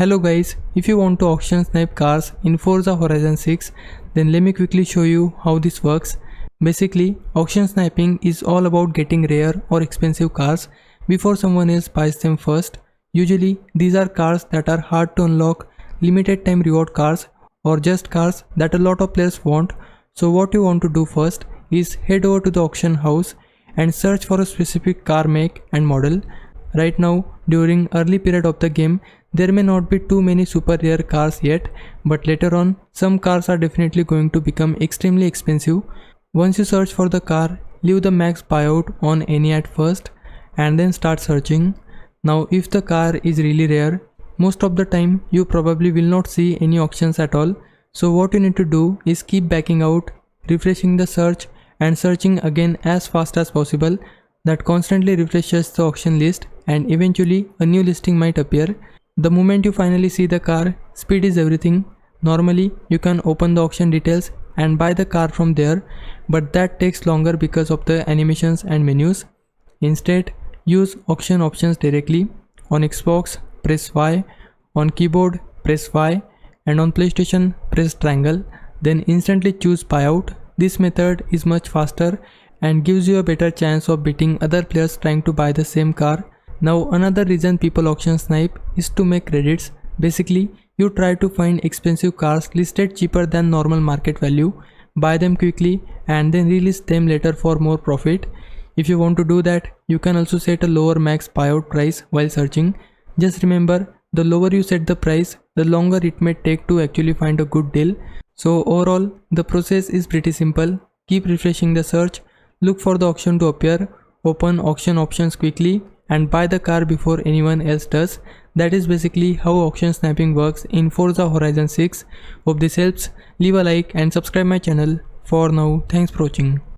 Hello guys, if you want to auction snipe cars in Forza Horizon 6, then let me quickly show you how this works. Basically, auction sniping is all about getting rare or expensive cars before someone else buys them first. Usually, these are cars that are hard to unlock, limited time reward cars, or just cars that a lot of players want. So what you want to do first is head over to the auction house and search for a specific car make and model. Right now, during early period of the game, there may not be too many super rare cars yet, but later on, some cars are definitely going to become extremely expensive. Once you search for the car, leave the max buyout on any at first and then start searching. Now if the car is really rare, most of the time you probably will not see any auctions at all. So what you need to do is keep backing out, refreshing the search and searching again as fast as possible. That constantly refreshes the auction list and eventually a new listing might appear. The moment you finally see the car, speed is everything. Normally you can open the auction details and buy the car from there, but that takes longer because of the animations and menus. Instead, use auction options directly. On Xbox, press Y, on keyboard, press Y, and on PlayStation, press triangle, then instantly choose buyout. This method is much faster and gives you a better chance of beating other players trying to buy the same car. Now another reason people auction snipe is to make credits. Basically, you try to find expensive cars listed cheaper than normal market value, buy them quickly and then relist them later for more profit. If you want to do that, you can also set a lower max buyout price while searching. Just remember, the lower you set the price, the longer it may take to actually find a good deal. So overall, the process is pretty simple. Keep refreshing the search, look for the auction to appear, open auction options quickly and buy the car before anyone else does. That is basically how auction sniping works in Forza Horizon 6. Hope this helps. Leave a like and subscribe my channel. For now, thanks for watching.